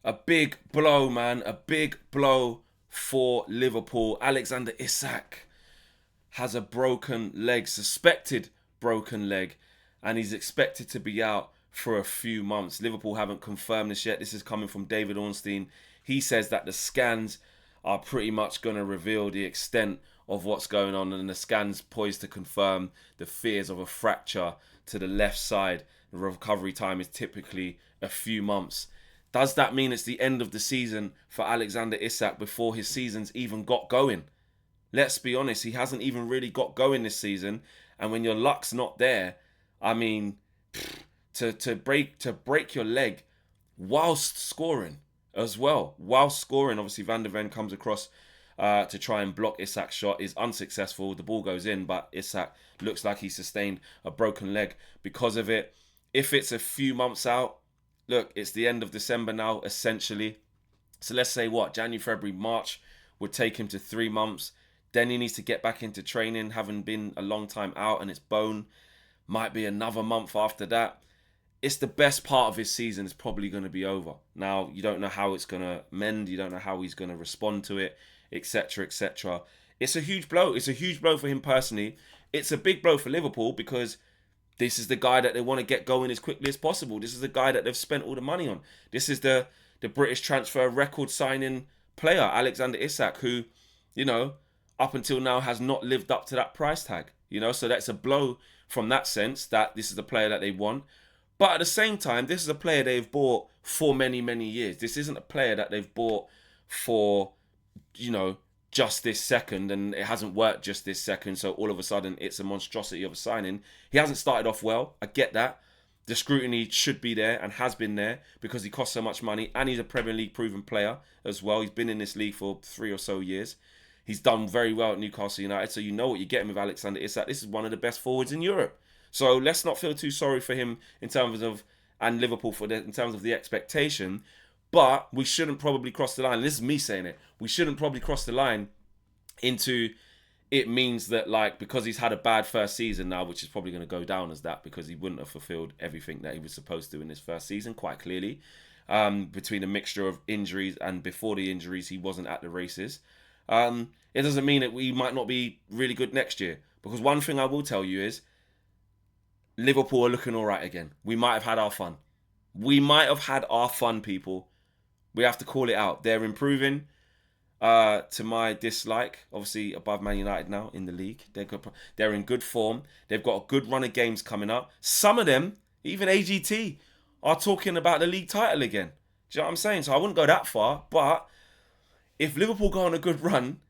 A big blow, man. A big blow for Liverpool. Alexander Isak has a broken leg, suspected broken leg, and he's expected to be out for a few months. Liverpool haven't confirmed this yet. This is coming from David Ornstein. He says that the scans are pretty much going to reveal the extent of what's going on, and the scans poised to confirm the fears of a fracture to the left side. The recovery time is typically a few months. Does that mean it's the end of the season for Alexander Isak before his season's even got going? Let's be honest, he hasn't even really got going this season. And when your luck's not there, I mean, to break your leg whilst scoring as well. Whilst scoring, obviously Van der Ven comes across to try and block Isak's shot, is unsuccessful. The ball goes in, but Isak looks like he sustained a broken leg because of it. If it's a few months out, look, it's the end of December now, essentially. So let's say what, January, February, March would take him to 3 months. Then he needs to get back into training, having been a long time out, and it's bone. Might be another month after that. It's the best part of his season is probably going to be over. Now, you don't know how it's going to mend. You don't know how he's going to respond to it, etc., etc. It's a huge blow. It's a huge blow for him personally. It's a big blow for Liverpool because this is the guy that they want to get going as quickly as possible. This is the guy that they've spent all the money on. This is the British transfer record signing player, Alexander Isak, who, you know, up until now has not lived up to that price tag. So that's a blow from that sense that this is the player that they want. But at the same time, this is a player they've bought for many, many years. This isn't a player that they've bought for, just this second, and it hasn't worked just this second, so all of a sudden it's a monstrosity of a signing. He hasn't started off well. I get that. The scrutiny should be there and has been there because he costs so much money, and he's a Premier League proven player as well. He's been in this league for 3 or so years. He's done very well at Newcastle United, so you know what you're getting with Alexander Isak. This is one of the best forwards in Europe. So let's not feel too sorry for him in terms of, and Liverpool in terms of the expectation. But we shouldn't probably cross the line. This is me saying it. We shouldn't probably cross the line into it means that, like, because he's had a bad first season now, which is probably going to go down as that because he wouldn't have fulfilled everything that he was supposed to in his first season, quite clearly. Between a mixture of injuries and before the injuries, he wasn't at the races. It doesn't mean that we might not be really good next year. Because one thing I will tell you is Liverpool are looking all right again. We might have had our fun. We might have had our fun, people. We have to call it out. They're improving to my dislike. Obviously, above Man United now in the league. They're in good form. They've got a good run of games coming up. Some of them, even AGT, are talking about the league title again. Do you know what I'm saying? So I wouldn't go that far. But if Liverpool go on a good run,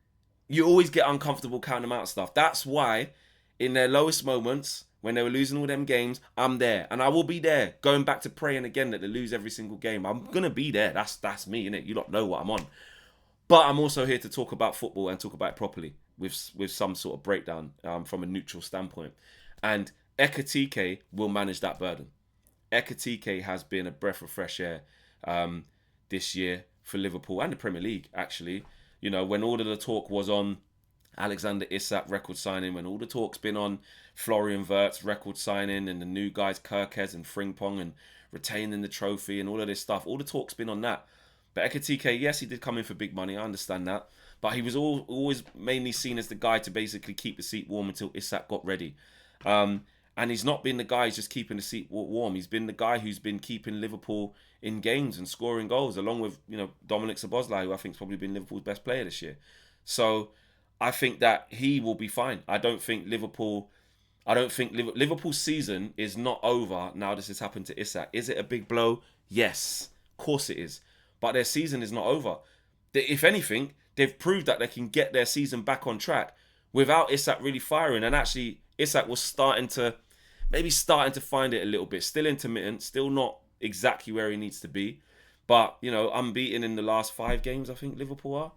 you always get uncomfortable counting them out stuff. That's why in their lowest moments, when they were losing all them games, I'm there. And I will be there. Going back to praying again that they lose every single game. I'm going to be there. That's me, innit? You don't know what I'm on. But I'm also here to talk about football and talk about it properly with some sort of breakdown from a neutral standpoint. And Ekitike will manage that burden. Ekitike has been a breath of fresh air this year for Liverpool and the Premier League, actually. When all of the talk was on Alexander Isak record signing, when all the talk's been on Florian Wirtz record signing and the new guys Kirkes and Frimpong and retaining the trophy and all of this stuff, all the talk's been on that. But Ekitike, yes, he did come in for big money, I understand that. But he was always mainly seen as the guy to basically keep the seat warm until Isak got ready. And he's not been the guy who's just keeping the seat warm. He's been the guy who's been keeping Liverpool in games and scoring goals, along with Dominic Szoboszlai, who I think's probably been Liverpool's best player this year. So I think that he will be fine. I don't think Liverpool's season is not over now this has happened to Isak. Is it a big blow? Yes, of course it is. But their season is not over. If anything, they've proved that they can get their season back on track without Isak really firing. And actually, Isak was starting to find it a little bit. Still intermittent, still not exactly where he needs to be. But, unbeaten in the last 5 games, I think Liverpool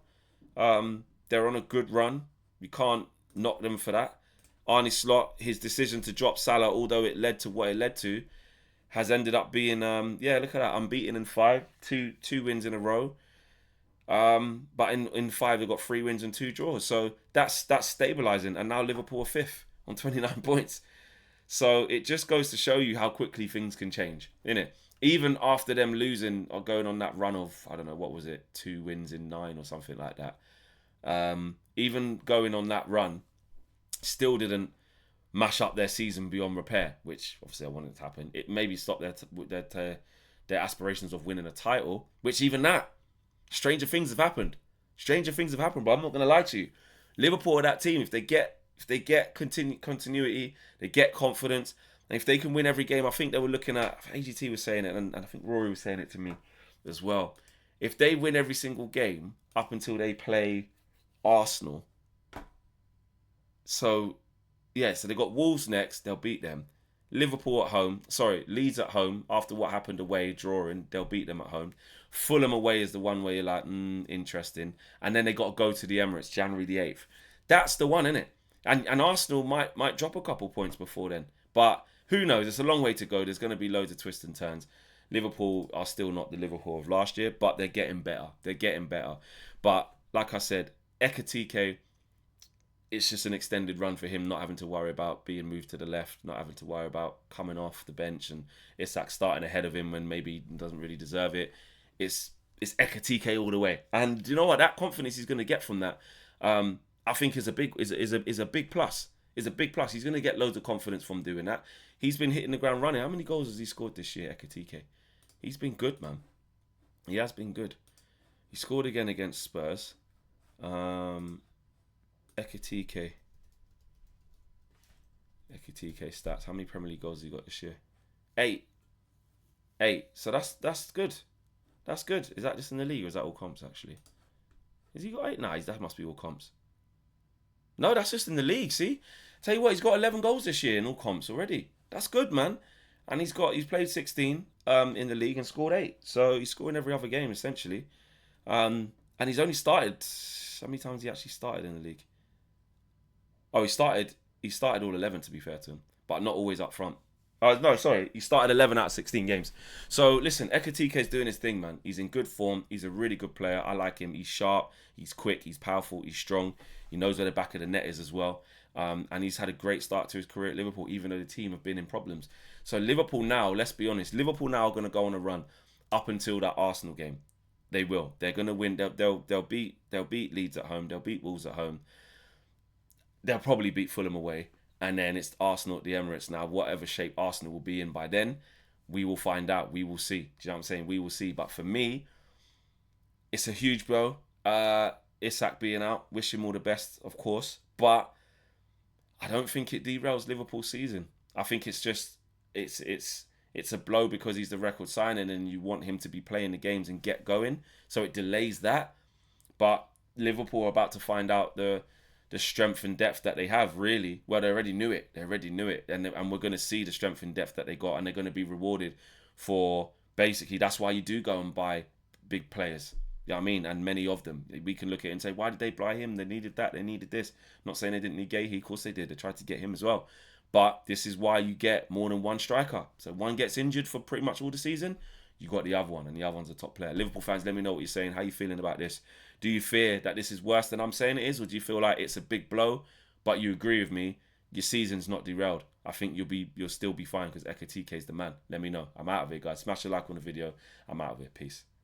are. They're on a good run. You can't knock them for that. Arne Slot, his decision to drop Salah, although it led to what it led to, has ended up being, look at that, unbeaten in 5, two wins in a row. But in 5, they've got 3 wins and 2 draws. So that's stabilising. And now Liverpool are 5th on 29 points. So it just goes to show you how quickly things can change, innit? even after them losing or going on that run of, I don't know, what was it, 2 wins in 9 or something like that. Even going on that run, still didn't mash up their season beyond repair, which obviously I wanted to happen. It maybe stopped their aspirations of winning a title, which even that, stranger things have happened. Stranger things have happened, but I'm not going to lie to you. Liverpool are that team. If they get continuity, they get confidence, and if they can win every game, I think they were looking at, AGT was saying it, and I think Rory was saying it to me as well. If they win every single game up until they play Arsenal, so yeah, so they got Wolves next, they'll beat them. Liverpool at home, sorry, Leeds at home, after what happened away, drawing, they'll beat them at home. Fulham away is the one where you're like, interesting. And then they got to go to the Emirates, January the 8th. That's the one, isn't it? And Arsenal might drop a couple points before then. But who knows? It's a long way to go. There's going to be loads of twists and turns. Liverpool are still not the Liverpool of last year, but they're getting better. They're getting better. But like I said, Ekitike, it's just an extended run for him, not having to worry about being moved to the left, not having to worry about coming off the bench and Isak starting ahead of him when maybe he doesn't really deserve it. It's Ekitike all the way, and you know what? That confidence he's going to get from that, I think is a big big plus. Is a big plus. He's going to get loads of confidence from doing that. He's been hitting the ground running. How many goals has he scored this year, Ekitike? He's been good, man. He has been good. He scored again against Spurs. Ekitike stats. How many Premier League goals has he got this year? 8. So that's good. That's good. Is that just in the league or is that all comps actually? Has he got 8? Nah, that must be all comps. No, that's just in the league. See, tell you what, he's got 11 goals this year in all comps already. That's good, man. And he's played 16 in the league and scored 8. So he's scoring every other game essentially. And he's only started. How many times he actually started in the league? Oh, he started all 11 to be fair to him, but not always up front. No, sorry, he started 11 out of 16 games. So listen, Ekitike is doing his thing, man. He's in good form. He's a really good player. I like him. He's sharp. He's quick. He's powerful. He's strong. He knows where the back of the net is as well. And he's had a great start to his career at Liverpool, even though the team have been in problems. So Liverpool now, let's be honest, Liverpool now are going to go on a run up until that Arsenal game. They will. They're going to win. They'll beat Leeds at home. They'll beat Wolves at home. They'll probably beat Fulham away. And then it's Arsenal at the Emirates now. Whatever shape Arsenal will be in by then, we will find out. We will see. Do you know what I'm saying? We will see. But for me, it's a huge blow. Isak being out. Wish him all the best, of course. But I don't think it derails Liverpool's season. I think it's just it's a blow because he's the record signing and you want him to be playing the games and get going. So it delays that. But Liverpool are about to find out the strength and depth that they have, really. Well, they already knew it. And we're going to see the strength and depth that they got, and they're going to be rewarded for, basically, that's why you do go and buy big players. You know what I mean? And many of them. We can look at it and say, why did they buy him? They needed that. They needed this. Not saying they didn't need Gahey. Of course they did. They tried to get him as well. But this is why you get more than one striker. So one gets injured for pretty much all the season, you got the other one, and the other one's a top player. Liverpool fans, let me know what you're saying. How you feeling about this? Do you fear that this is worse than I'm saying it is, or do you feel like it's a big blow, but you agree with me, your season's not derailed? I think you'll still be fine because Ekitike is the man. Let me know. I'm out of it, guys. Smash a like on the video. I'm out of it. Peace.